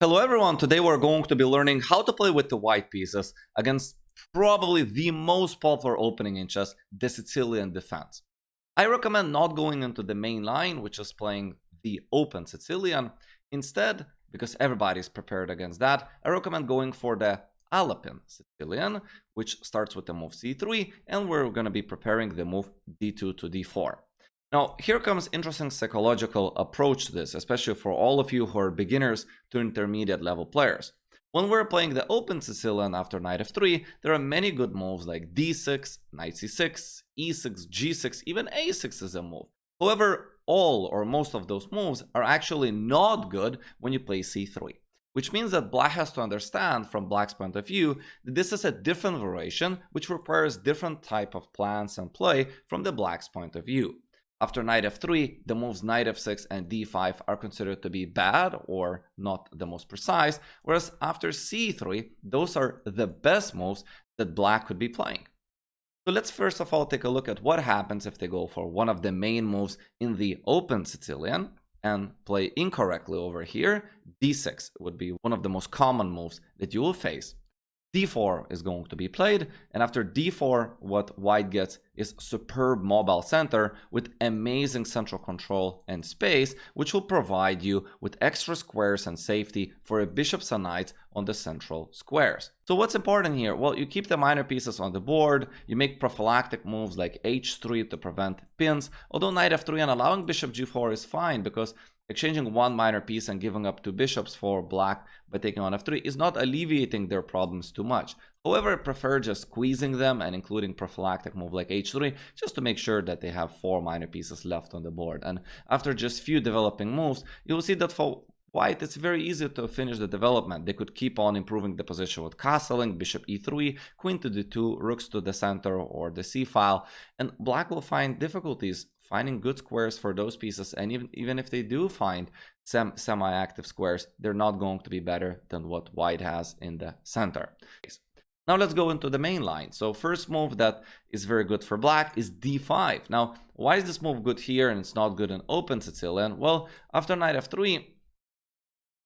Hello everyone, today we're going to be learning how to play with the white pieces against probably the most popular opening in chess, the Sicilian Defense. I recommend not going into the main line, which is playing the open Sicilian. Instead, because everybody's prepared against that, I recommend going for the Alpine Sicilian, which starts with the move c3, and we're going to be preparing the move d2 to d4. Now, here comes interesting psychological approach to this, especially for all of you who are beginners to intermediate level players. When we're playing the open Sicilian after knight f3, there are many good moves like d6, knight c6, e6, g6, even a6 is a move. However, all or most of those moves are actually not good when you play c3. Which means that black has to understand from black's point of view that this is a different variation which requires different type of plans and play from the black's point of view. After knight f3, the moves knight f6 and d5 are considered to be bad or not the most precise, whereas after c3, those are the best moves that black could be playing. So let's first of all take a look at what happens if they go for one of the main moves in the open Sicilian and play incorrectly over here. d6 would be one of the most common moves that you will face. d4 is going to be played, and after d4, what white gets is superb mobile center with amazing central control and space, which will provide you with extra squares and safety for a bishops and knights on the central squares. So what's important here? Well, you keep the minor pieces on the board, you make prophylactic moves like h3 to prevent pins, although knight f3 and allowing bishop g4 is fine because exchanging one minor piece and giving up two bishops for black by taking on f3 is not alleviating their problems too much. However, I prefer just squeezing them and including prophylactic move like h3 just to make sure that they have four minor pieces left on the board. And after just few developing moves, you will see that for white it's very easy to finish the development. They could keep on improving the position with castling, bishop e3, queen to d2, rooks to the center or the c file, and black will find difficulties finding good squares for those pieces, and even if they do find semi-active squares, they're not going to be better than what white has in the center. Now let's go into the main line. So first move that is very good for black is d5. Now, why is this move good here and it's not good in open Sicilian? Well, after knight f3,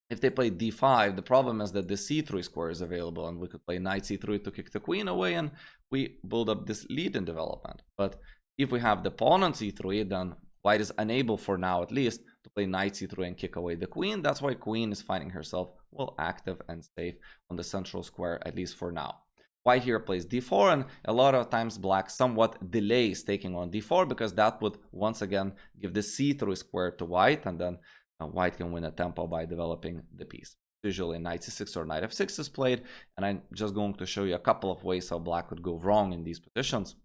if they play d5, the problem is that the c3 square is available, and we could play knight c3 to kick the queen away, and we build up this lead in development. But if we have the pawn on c3, then white is unable, for now at least, to play knight c3 and kick away the queen. That's why queen is finding herself well active and safe on the central square, at least for now. White here plays d4, and a lot of times black somewhat delays taking on d4 because that would once again give the c3 square to white, and then white can win a tempo by developing the piece. Usually knight c6 or knight f6 is played, and I'm just going to show you a couple of ways how black could go wrong in these positions.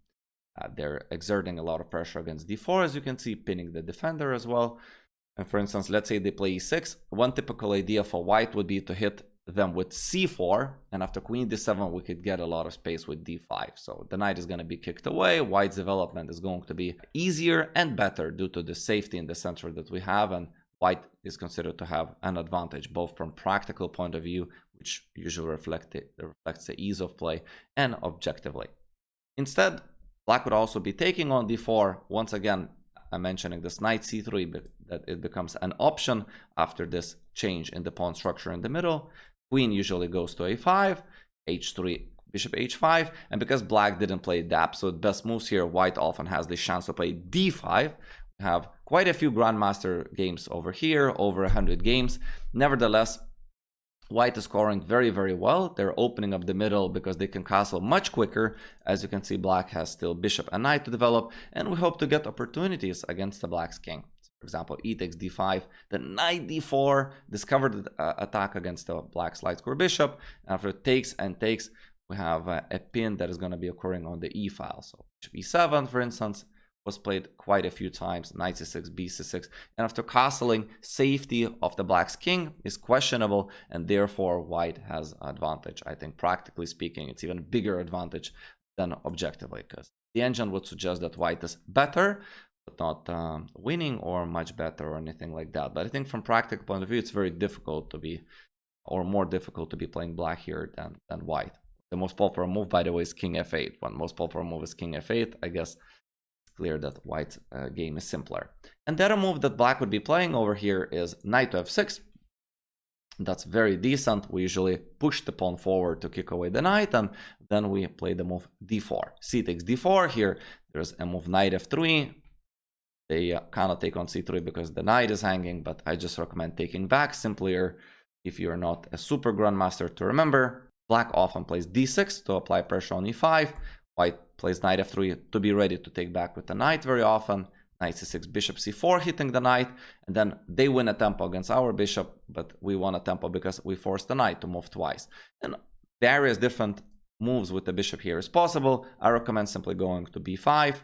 They're exerting a lot of pressure against d4, as you can see, pinning the defender as well. And for instance, let's say they play e6. One typical idea for white would be to hit them with c4, and after queen d7 we could get a lot of space with d5. So the knight is going to be kicked away, white's development is going to be easier and better due to the safety in the center that we have, and white is considered to have an advantage both from practical point of view, which usually reflects the ease of play, and objectively. Instead, black would also be taking on d4. Once again, I'm mentioning this knight c3, but that it becomes an option after this change in the pawn structure in the middle. Queen usually goes to a5, h3, bishop h5, and because black didn't play the absolute best moves here, white often has the chance to play d5. We have quite a few grandmaster games over here, over 100 games. Nevertheless, white is scoring very, very well. They're opening up the middle because they can castle much quicker. As you can see, black has still bishop and knight to develop, and we hope to get opportunities against the black's king. For example, e takes d5, then knight d4, discovered attack against the black's light square bishop. After takes and takes, we have a pin that is going to be occurring on the e file. So bishop e7, for instance, was played quite a few times, knight c6, b6, and after castling, safety of the black's king is questionable, and therefore white has advantage. I think practically speaking, it's even bigger advantage than objectively, because the engine would suggest that white is better, but not winning or much better or anything like that. But I think from practical point of view, it's very difficult to be, or more difficult to be playing black here than white. The most popular move, by the way, is king f8. One most popular move is king f8, I guess. Clear that white's game is simpler. And the other move that black would be playing over here is knight to f6. That's very decent. We usually push the pawn forward to kick away the knight, and then we play the move d4. C takes d4. Here, there's a move knight f3. They cannot take on c3 because the knight is hanging, but I just recommend taking back, simpler if you're not a super grandmaster to remember. Black often plays d6 to apply pressure on e5. White plays knight f3 to be ready to take back with the knight very often. Knight c6, bishop c4, hitting the knight, and then they win a tempo against our bishop, but we won a tempo because we forced the knight to move twice. And various different moves with the bishop here is possible. I recommend simply going to b5,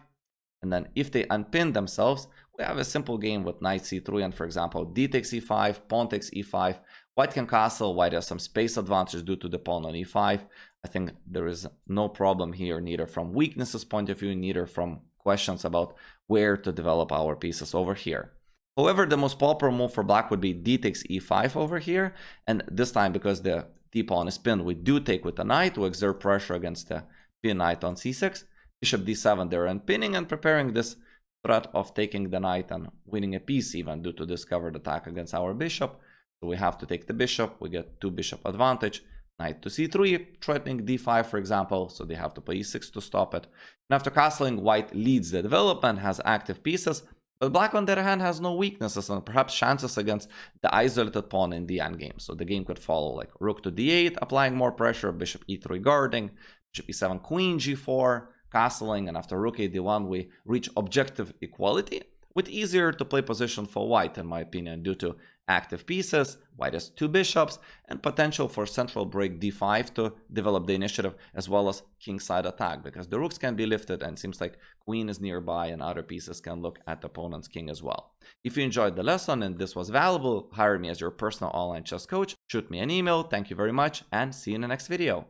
and then if they unpin themselves, we have a simple game with knight c3, and for example, d takes e5, pawn takes e5, white can castle, white has some space advantage due to the pawn on e5. I think there is no problem here, neither from weaknesses point of view, neither from questions about where to develop our pieces over here. However, the most popular move for black would be d takes e5 over here, and this time because the d-pawn is pinned, we do take with the knight to exert pressure against the pin knight on c6. Bishop d7, they're unpinning and preparing this threat of taking the knight and winning a piece even due to this covered attack against our bishop. So we have to take the bishop, we get 2 bishop advantage. Knight to c3, threatening d5 for example, so they have to play e6 to stop it. And after castling, white leads the development, has active pieces, but black on the other hand has no weaknesses and perhaps chances against the isolated pawn in the endgame. So the game could follow like rook to d8, applying more pressure, bishop e3 guarding, bishop e7, queen g4, castling, and after rook a d1 we reach objective equality, with easier to play position for white in my opinion due to active pieces. White has 2 bishops and potential for central break d5 to develop the initiative, as well as kingside attack because the rooks can be lifted and it seems like queen is nearby and other pieces can look at the opponent's king as well. If you enjoyed the lesson and this was valuable, hire me as your personal online chess coach, shoot me an email. Thank you very much and see you in the next video.